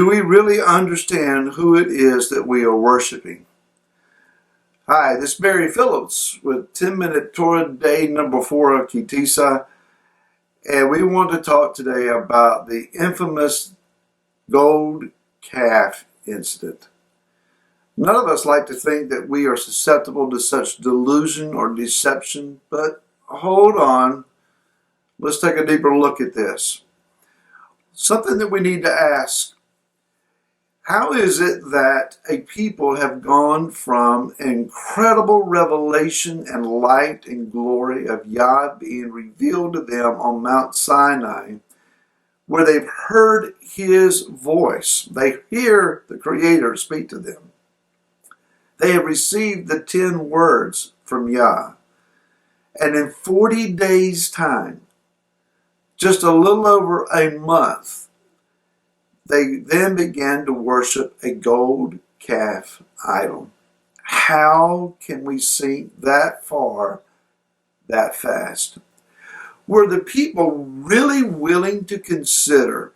Do we really understand who it is that we are worshiping? Hi, this is Barry Phillips with 10-Minute Torah Day number 4 of Tisa, and we want to talk today about the infamous gold calf incident. None of us like to think that we are susceptible to such delusion or deception, but hold on, let's take a deeper look at this. Something that we need to ask: how is it that a people have gone from incredible revelation and light and glory of Yah being revealed to them on Mount Sinai, where they've heard His voice, they hear the Creator speak to them, they have received the 10 words from Yah, and in 40 days' time, just a little over a month, they then began to worship a gold calf idol. How can we sink that far that fast? Were the people really willing to consider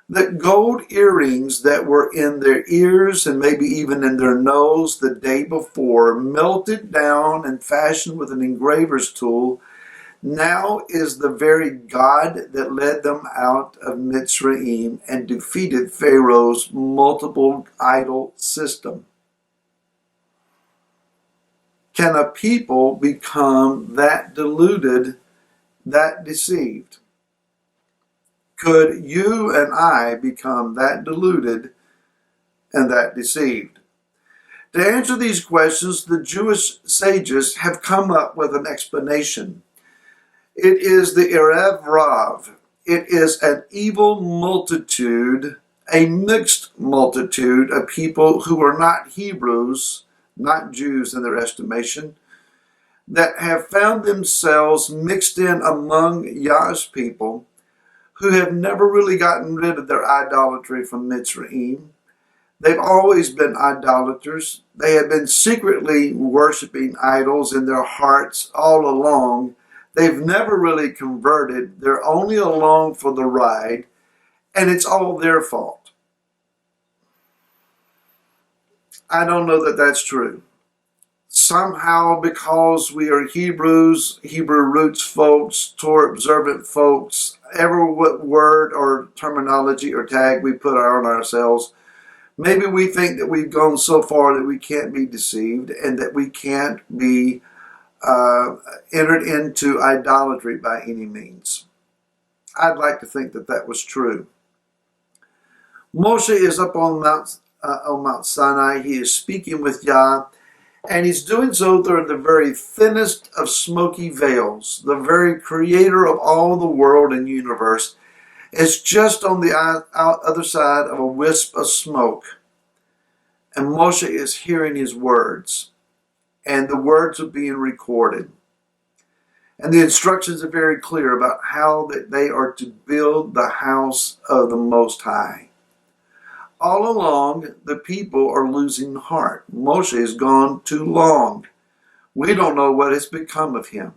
that gold earrings that were in their ears and maybe even in their nose the day before, melted down and fashioned with an engraver's tool, now is the very God that led them out of Mitzrayim and defeated Pharaoh's multiple idol system? Can a people become that deluded, that deceived? Could you and I become that deluded and that deceived? To answer these questions, the Jewish sages have come up with an explanation. It is the Erev Rav. It is an evil multitude, a mixed multitude of people who are not Hebrews, not Jews in their estimation, that have found themselves mixed in among Yah's people, who have never really gotten rid of their idolatry from Mitzrayim. They've always been idolaters. They have been secretly worshiping idols in their hearts all along. They've never really converted. They're only along for the ride, and it's all their fault. I don't know that that's true. Somehow, because we are Hebrews, Hebrew roots folks, Torah observant folks, every word or terminology or tag we put on ourselves, maybe we think that we've gone so far that we can't be deceived and that we can't be entered into idolatry by any means. I'd like to think that that was true. Moshe is up on Mount Sinai. He is speaking with Yah, and he's doing so through the very thinnest of smoky veils. The very creator of all the world and universe is just on the other side of a wisp of smoke. And Moshe is hearing his words, and the words are being recorded. And the instructions are very clear about how that they are to build the house of the Most High. All along, the people are losing heart. Moshe has gone too long. We don't know what has become of him.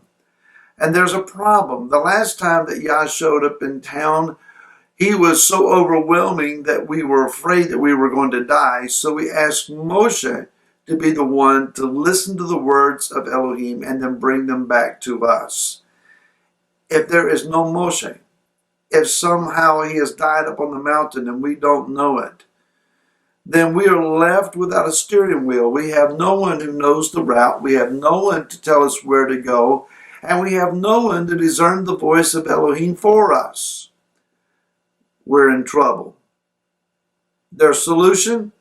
And there's a problem. The last time that Yah showed up in town, he was so overwhelming that we were afraid that we were going to die. So we asked Moshe to be the one to listen to the words of Elohim and then bring them back to us. If there is no Moshe, if somehow he has died up on the mountain and we don't know it, then we are left without a steering wheel. We have no one who knows the route. We have no one to tell us where to go. And we have no one to discern the voice of Elohim for us. We're in trouble. Their solution?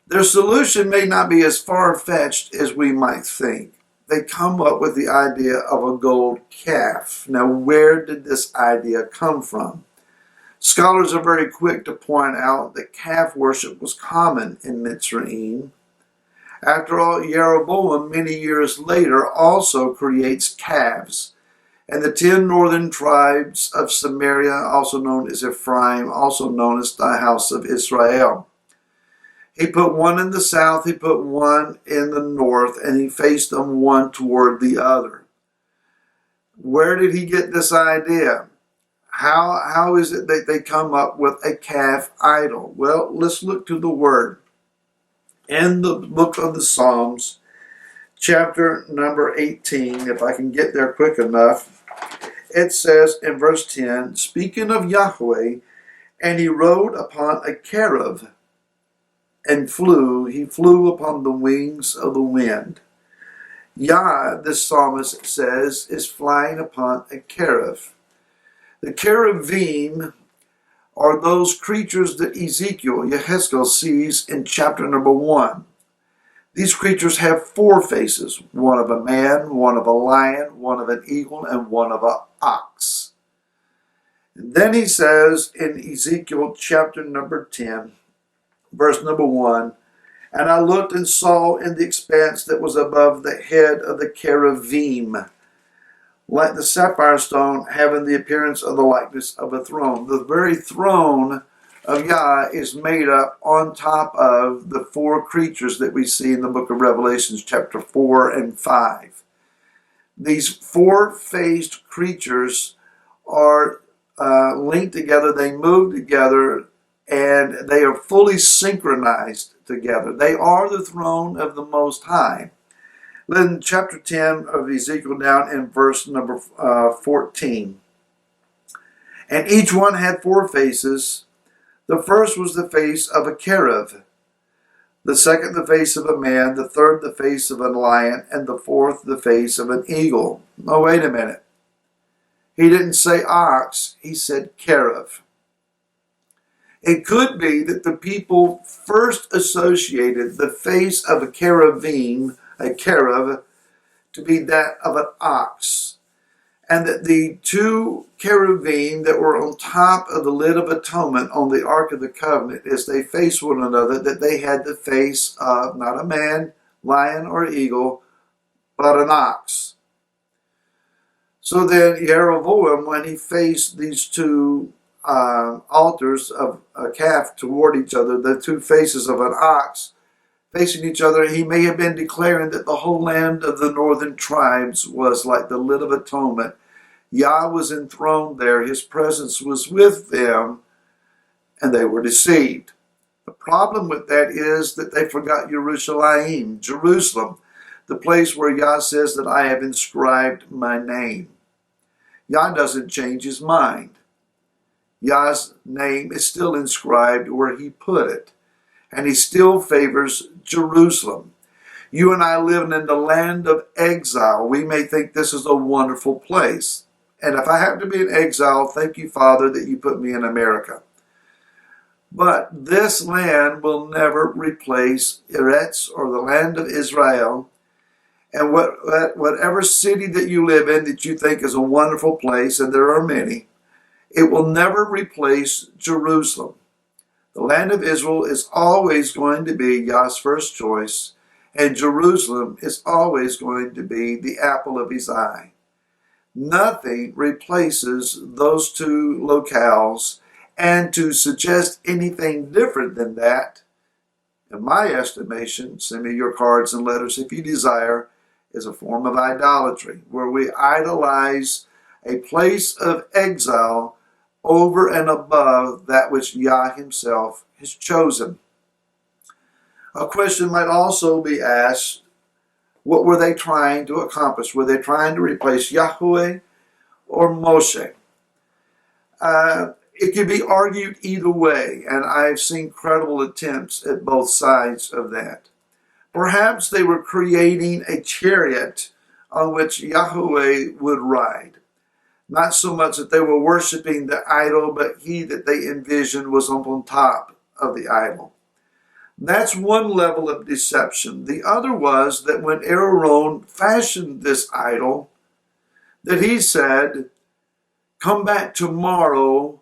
Their solution may not be as far-fetched as we might think. They come up with the idea of a gold calf. Now, where did this idea come from? Scholars are very quick to point out that calf worship was common in Mitzrayim. After all, Jeroboam, many years later, also creates calves. And the 10 northern tribes of Samaria, also known as Ephraim, also known as the house of Israel. He put one in the south, he put one in the north, and he faced them one toward the other. Where did he get this idea? How is it that they come up with a calf idol? Well, let's look to the word. In the book of the Psalms, chapter number 18, if I can get there quick enough, it says in verse 10, speaking of Yahweh, and he rode upon a cherub and he flew upon the wings of the wind. Yah, this psalmist says, is flying upon a cherub. The cherubim are those creatures that Yehezkel sees in chapter number 1. These creatures have 4 faces, one of a man, one of a lion, one of an eagle, and one of an ox. And then he says in Ezekiel chapter number 10, verse number 1, and I looked and saw in the expanse that was above the head of the cherubim, like the sapphire stone, having the appearance of the likeness of a throne. The very throne of Yah is made up on top of the 4 creatures that we see in the book of Revelation, chapter 4 and 5. These 4-faced creatures are linked together, they move together, and they are fully synchronized together. They are the throne of the Most High. Then chapter 10 of Ezekiel down in verse number 14. And each one had 4 faces. The first was the face of a cherub, the second the face of a man, the third the face of a lion, and the fourth the face of an eagle. Oh, wait a minute. He didn't say ox, he said cherub. It could be that the people first associated the face of a cherub, to be that of an ox, and that the 2 cherubim that were on top of the lid of atonement on the Ark of the Covenant, as they faced one another, that they had the face of not a man, lion, or eagle, but an ox. So then Jeroboam, when he faced these 2 altars of a calf toward each other, the 2 faces of an ox facing each other, he may have been declaring that the whole land of the northern tribes was like the lid of atonement. Yah was enthroned there, his presence was with them, and they were deceived. The problem with that is that they forgot Jerusalem, the place where Yah says that I have inscribed my name. Yah doesn't change his mind. Yah's name is still inscribed where he put it, and he still favors Jerusalem. You and I living in the land of exile, we may think this is a wonderful place. And if I have to be in exile, thank you, Father, that you put me in America. But this land will never replace Eretz, or the land of Israel. And whatever city that you live in that you think is a wonderful place, and there are many, it will never replace Jerusalem. The land of Israel is always going to be Yah's first choice, and Jerusalem is always going to be the apple of his eye. Nothing replaces those 2 locales, and to suggest anything different than that, in my estimation, send me your cards and letters if you desire, is a form of idolatry, where we idolize a place of exile over and above that which Yah himself has chosen. A question might also be asked, what were they trying to accomplish? Were they trying to replace Yahweh or Moshe? It can be argued either way, and I've seen credible attempts at both sides of that. Perhaps they were creating a chariot on which Yahweh would ride. Not so much that they were worshiping the idol, but he that they envisioned was on top of the idol. That's one level of deception. The other was that when Aaron fashioned this idol, that he said, come back tomorrow,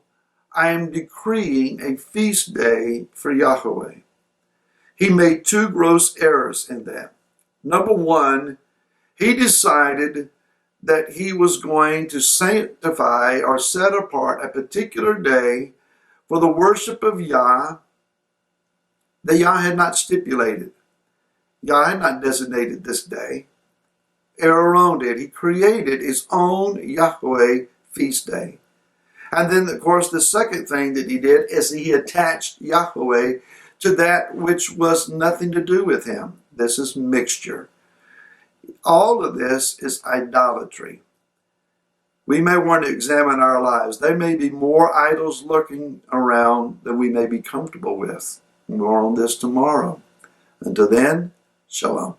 I am decreeing a feast day for Yahweh. He made 2 gross errors in that. Number 1, he decided that he was going to sanctify or set apart a particular day for the worship of Yah that Yah had not stipulated. Yah had not designated this day. Aaron did. He created his own Yahweh feast day. And then, of course, the second thing that he did is he attached Yahweh to that which was nothing to do with him. This is mixture. All of this is idolatry. We may want to examine our lives. There may be more idols lurking around than we may be comfortable with. More on this tomorrow. Until then, shalom.